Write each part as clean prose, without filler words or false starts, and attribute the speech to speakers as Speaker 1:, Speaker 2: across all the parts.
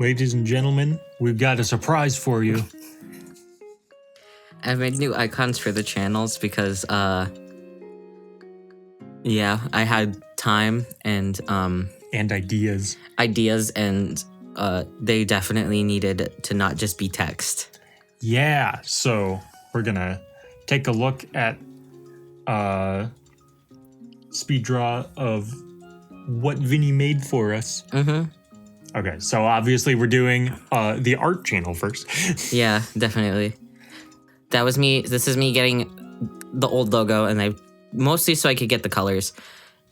Speaker 1: Ladies and gentlemen, we've got a surprise for you.
Speaker 2: I've made new icons for the channels because, I had time and
Speaker 1: ideas.
Speaker 2: and they definitely needed to not just be text.
Speaker 1: Yeah, so we're gonna take a look at speed draw of what Vinny made for us.
Speaker 2: Mm-hmm.
Speaker 1: Okay, so obviously we're doing the art channel first.
Speaker 2: Yeah, definitely. That was me. This is me getting the old logo, and I mostly so I could get the colors.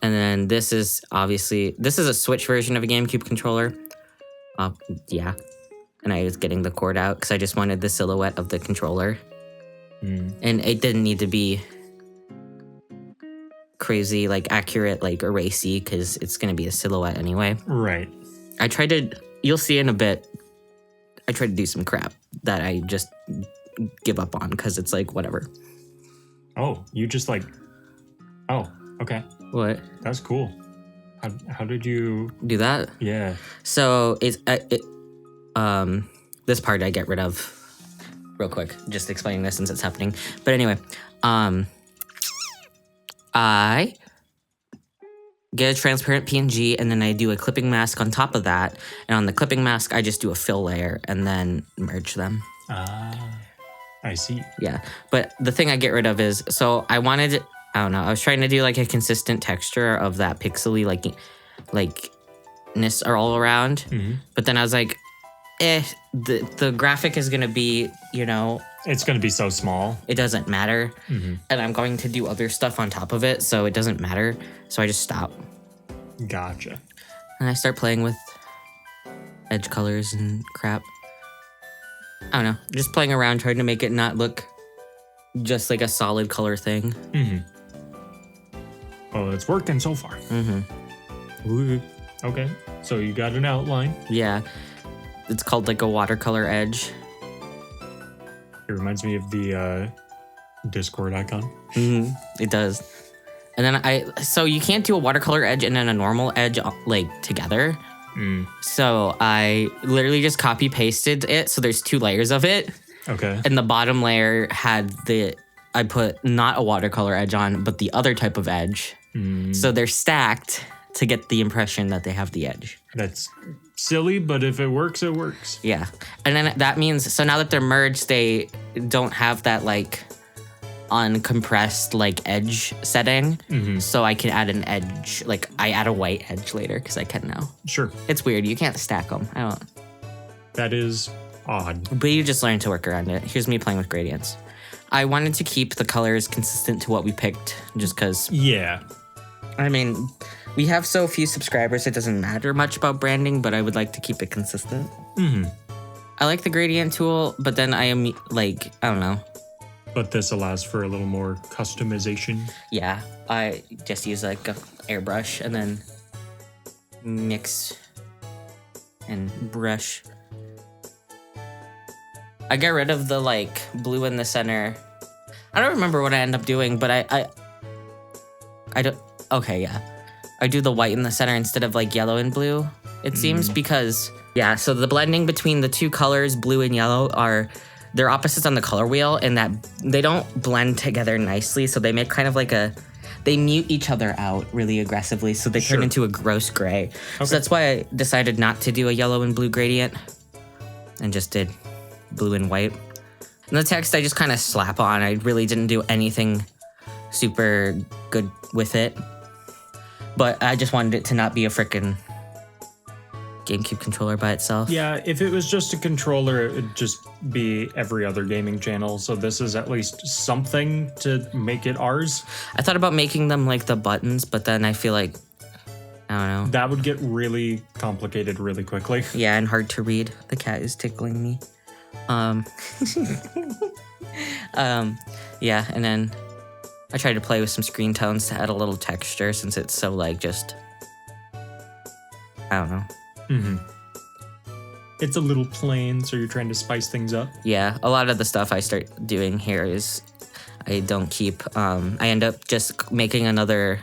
Speaker 2: And then this is a Switch version of a GameCube controller. Yeah. And I was getting the cord out because I just wanted the silhouette of the controller. And it didn't need to be crazy, like accurate, like erasey, because it's going to be a silhouette anyway.
Speaker 1: Right.
Speaker 2: You'll see in a bit, I tried to do some crap that I just give up on because it's like, whatever.
Speaker 1: Oh, you just like, oh, okay.
Speaker 2: What?
Speaker 1: That's cool. How did you
Speaker 2: do that?
Speaker 1: Yeah.
Speaker 2: So this part I get rid of real quick, just explaining this since it's happening. But anyway, I get a transparent PNG and then I do a clipping mask on top of that. And on the clipping mask, I just do a fill layer and then merge them.
Speaker 1: I see.
Speaker 2: Yeah. But the thing I get rid of is, so I wanted, I don't know, I was trying to do like a consistent texture of that pixely like-ness all around. Mm-hmm. But then I was like, the graphic is going to be,
Speaker 1: it's going to be so small.
Speaker 2: It doesn't matter. Mm-hmm. And I'm going to do other stuff on top of it, so it doesn't matter. So I just stop.
Speaker 1: Gotcha.
Speaker 2: And I start playing with edge colors and crap. I don't know. Just playing around, trying to make it not look just like a solid color thing.
Speaker 1: Mm-hmm. Well, it's working so far.
Speaker 2: Mm-hmm.
Speaker 1: Ooh. Okay. So you got an outline.
Speaker 2: Yeah. It's called like a watercolor edge.
Speaker 1: It reminds me of the Discord icon.
Speaker 2: Mm-hmm. It does. And then so you can't do a watercolor edge and then a normal edge like together. So I literally just copy pasted it. So there's 2 layers of it.
Speaker 1: Okay.
Speaker 2: And the bottom layer had I put not a watercolor edge on, but the other type of edge. So they're stacked to get the impression that they have the edge.
Speaker 1: That's silly, but if it works, it works.
Speaker 2: Yeah. And then that means, so now that they're merged, they don't have that like uncompressed like edge setting. Mm-hmm. So I can add an edge, like I add a white edge later because I can now.
Speaker 1: Sure.
Speaker 2: It's weird. You can't stack them. I don't.
Speaker 1: That is odd.
Speaker 2: But you just learn to work around it. Here's me playing with gradients. I wanted to keep the colors consistent to what we picked just because.
Speaker 1: Yeah.
Speaker 2: I mean, we have so few subscribers, it doesn't matter much about branding, but I would like to keep it consistent. Mm-hmm. I like the gradient tool, but then I am like, I don't know.
Speaker 1: But this allows for a little more customization.
Speaker 2: Yeah, I just use like a airbrush and then mix and brush. I get rid of the like blue in the center. I don't remember what I end up doing, but I don't. Okay, yeah. I do the white in the center instead of like yellow and blue, it seems, because, yeah, so the blending between the 2 colors, blue and yellow, they're opposites on the color wheel in that they don't blend together nicely, so they make kind of like they mute each other out really aggressively, so they turn into a gross gray. Okay. So that's why I decided not to do a yellow and blue gradient and just did blue and white. And the text I just kind of slap on. I really didn't do anything super good with it. But I just wanted it to not be a frickin' GameCube controller by itself.
Speaker 1: Yeah, if it was just a controller, it would just be every other gaming channel. So this is at least something to make it ours.
Speaker 2: I thought about making them like the buttons, but then I feel like, I don't know.
Speaker 1: That would get really complicated really quickly.
Speaker 2: Yeah, and hard to read. The cat is tickling me. Yeah, and then I tried to play with some screen tones to add a little texture since it's so like just, I don't know.
Speaker 1: Mm-hmm. It's a little plain, so you're trying to spice things up.
Speaker 2: Yeah, a lot of the stuff I start doing here is I don't keep. I end up just making another.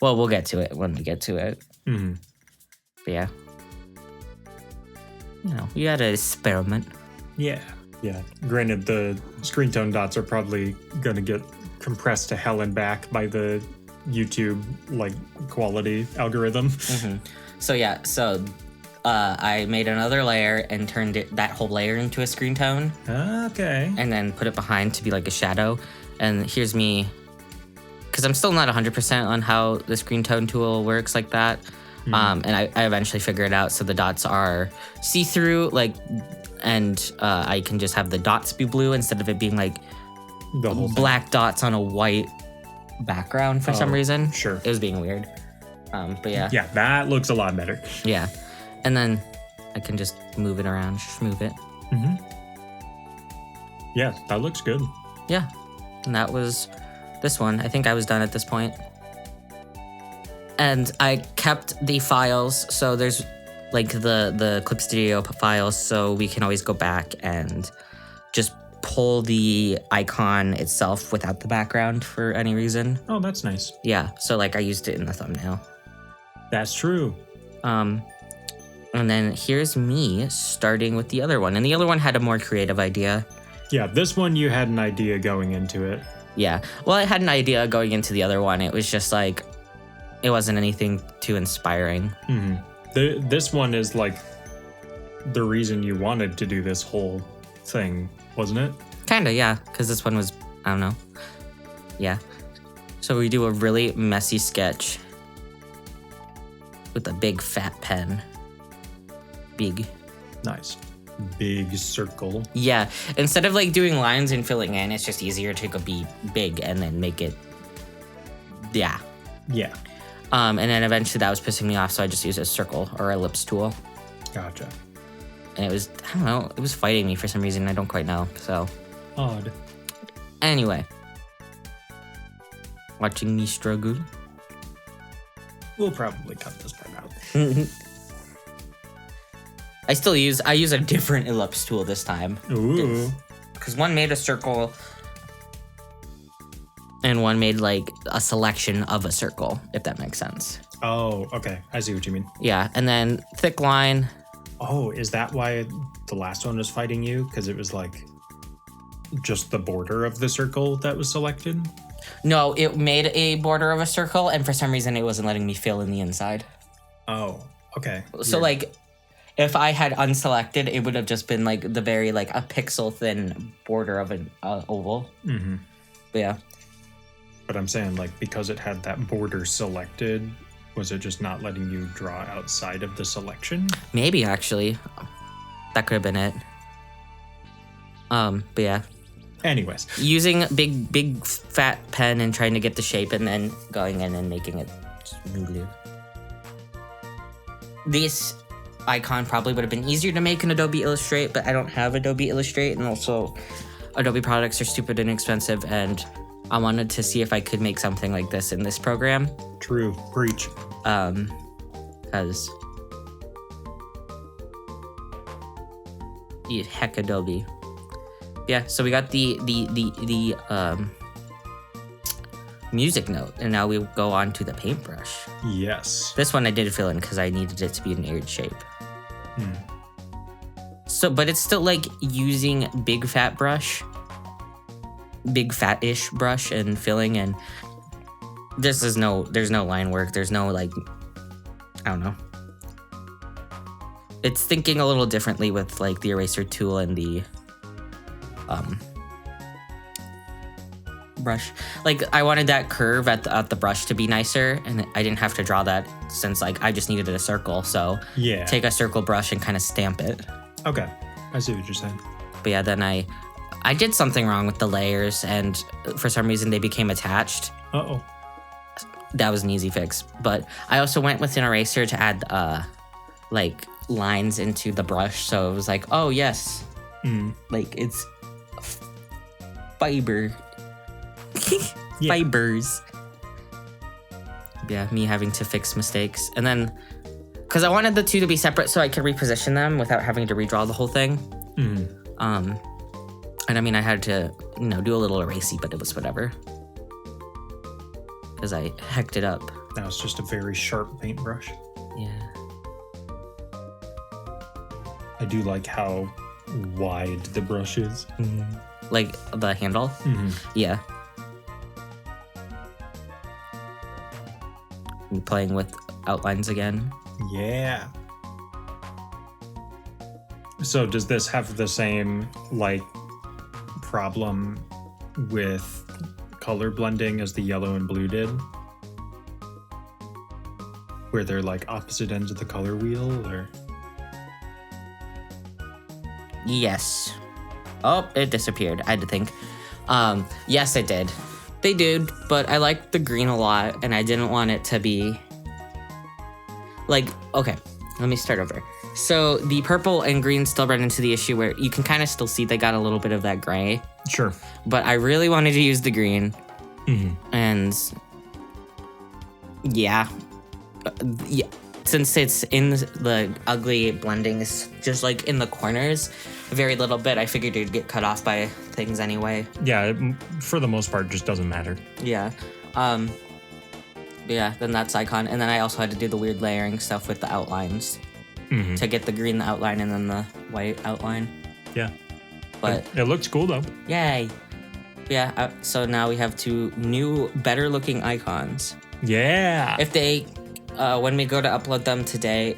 Speaker 2: Well, we'll get to it when we get to it. Mm-hmm. But yeah. you had to experiment.
Speaker 1: Yeah. Granted, the screen tone dots are probably going to get compressed to hell and back by the YouTube quality algorithm.
Speaker 2: So I made another layer and turned that whole layer into a screen tone.
Speaker 1: Okay.
Speaker 2: And then put it behind to be like a shadow. And here's me, because I'm still not 100% on how the screen tone tool works like that. And I eventually figured it out. So the dots are see-through, and I can just have the dots be blue instead of it being like
Speaker 1: the whole
Speaker 2: black dots on a white background for some reason.
Speaker 1: Sure.
Speaker 2: It was being weird. But yeah.
Speaker 1: Yeah, that looks a lot better.
Speaker 2: Yeah. And then I can just move it around, just move it.
Speaker 1: Yeah, that looks good.
Speaker 2: Yeah. And that was this one. I think I was done at this point. And I kept the files, so there's the Clip Studio files, so we can always go back and just pull the icon itself without the background for any reason.
Speaker 1: Oh, that's nice.
Speaker 2: Yeah, so I used it in the thumbnail.
Speaker 1: That's true.
Speaker 2: And then here's me starting with the other one. And the other one had a more creative idea.
Speaker 1: Yeah, this one you had an idea going into it.
Speaker 2: Yeah. Well, I had an idea going into the other one. It was just it wasn't anything too inspiring.
Speaker 1: This one is the reason you wanted to do this whole thing, wasn't it?
Speaker 2: Kinda, yeah. Because this one was, I don't know. Yeah. So we do a really messy sketch with a big fat pen. Big.
Speaker 1: Nice. Big circle.
Speaker 2: Yeah. Instead of doing lines and filling in, it's just easier to go be big and then make it. Yeah.
Speaker 1: Yeah.
Speaker 2: And then eventually that was pissing me off, so I just used a circle or ellipse tool.
Speaker 1: Gotcha.
Speaker 2: And it was, I don't know, it was fighting me for some reason. I don't quite know. So.
Speaker 1: Odd.
Speaker 2: Anyway. Watching me struggle.
Speaker 1: We'll probably cut this part out.
Speaker 2: I use a different ellipse tool this time.
Speaker 1: Ooh.
Speaker 2: Because one made a circle and one made a selection of a circle, if that makes sense.
Speaker 1: Oh, okay. I see what you mean.
Speaker 2: Yeah, and then thick line.
Speaker 1: Oh, is that why the last one was fighting you? Because it was just the border of the circle that was selected?
Speaker 2: No, it made a border of a circle, and for some reason it wasn't letting me fill in the inside.
Speaker 1: Oh, okay.
Speaker 2: So if I had unselected, it would have just been the very a pixel thin border of an oval.
Speaker 1: Mm-hmm.
Speaker 2: But yeah.
Speaker 1: But I'm saying because it had that border selected, was it just not letting you draw outside of the selection?
Speaker 2: Maybe actually, that could have been it. But yeah.
Speaker 1: Anyways,
Speaker 2: using big fat pen and trying to get the shape, and then going in and making it blue. This icon probably would have been easier to make in Adobe Illustrate, but I don't have Adobe Illustrate, and also Adobe products are stupid and expensive, and I wanted to see if I could make something like this in this program.
Speaker 1: True. Preach.
Speaker 2: Because heck Adobe. Yeah, so we got the music note, and now we go on to the paintbrush.
Speaker 1: Yes.
Speaker 2: This one I did fill in because I needed it to be an aired shape. So, but it's still using big fat-ish brush and filling, and there's no line work. There's no I don't know. It's thinking a little differently with the eraser tool and the brush. I wanted that curve at the brush to be nicer, and I didn't have to draw that since I just needed a circle. So
Speaker 1: yeah, take
Speaker 2: a circle brush and kind of stamp it.
Speaker 1: Okay, I see what you're saying.
Speaker 2: But yeah, then I did something wrong with the layers, and for some reason they became attached.
Speaker 1: Uh-oh.
Speaker 2: That was an easy fix. But I also went with an eraser to add lines into the brush, so it was oh yes, it's fiber. Yeah. Fibers. Yeah, me having to fix mistakes. And then, because I wanted the two to be separate so I could reposition them without having to redraw the whole thing. And I mean, I had to, do a little erasing, but it was whatever. Because I hecked it up.
Speaker 1: That was just a very sharp paintbrush.
Speaker 2: Yeah.
Speaker 1: I do like how wide the brush is.
Speaker 2: Like the handle? Yeah. I'm playing with outlines again.
Speaker 1: Yeah. So does this have the same, like, problem with color blending as the yellow and blue did? Where they're, like, opposite ends of the color wheel, or?
Speaker 2: Yes. Oh, it disappeared. I had to think. Yes, it did. They did, but I liked the green a lot, and I didn't want it to be... Like, okay, let me start over. So the purple and green still run into the issue where you can kind of still see they got a little bit of that gray.
Speaker 1: Sure.
Speaker 2: But I really wanted to use the green. And yeah. Yeah. Since it's in the ugly blendings, just like in the corners, a very little bit, I figured it'd get cut off by things anyway.
Speaker 1: Yeah, it, for the most part, just doesn't matter.
Speaker 2: Yeah. Yeah, then that's icon. And then I also had to do the weird layering stuff with the outlines to get the green outline and then the white outline.
Speaker 1: Yeah.
Speaker 2: But
Speaker 1: it looks cool, though.
Speaker 2: Yay. Yeah, so now we have 2 new, better looking icons.
Speaker 1: Yeah.
Speaker 2: If they, when we go to upload them today,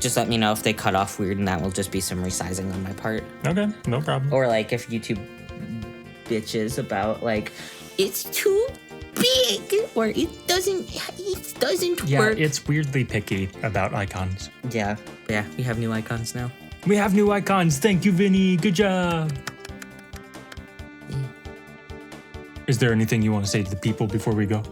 Speaker 2: just let me know if they cut off weird, and that will just be some resizing on my part.
Speaker 1: Okay, no problem.
Speaker 2: Or like if YouTube bitches about like, it's too big, or it doesn't
Speaker 1: Yeah,
Speaker 2: work.
Speaker 1: it's weirdly picky about icons.
Speaker 2: Yeah, we have new icons now.
Speaker 1: We have new icons. Thank you, Vinny. Good job. Is there anything you want to say to the people before we go?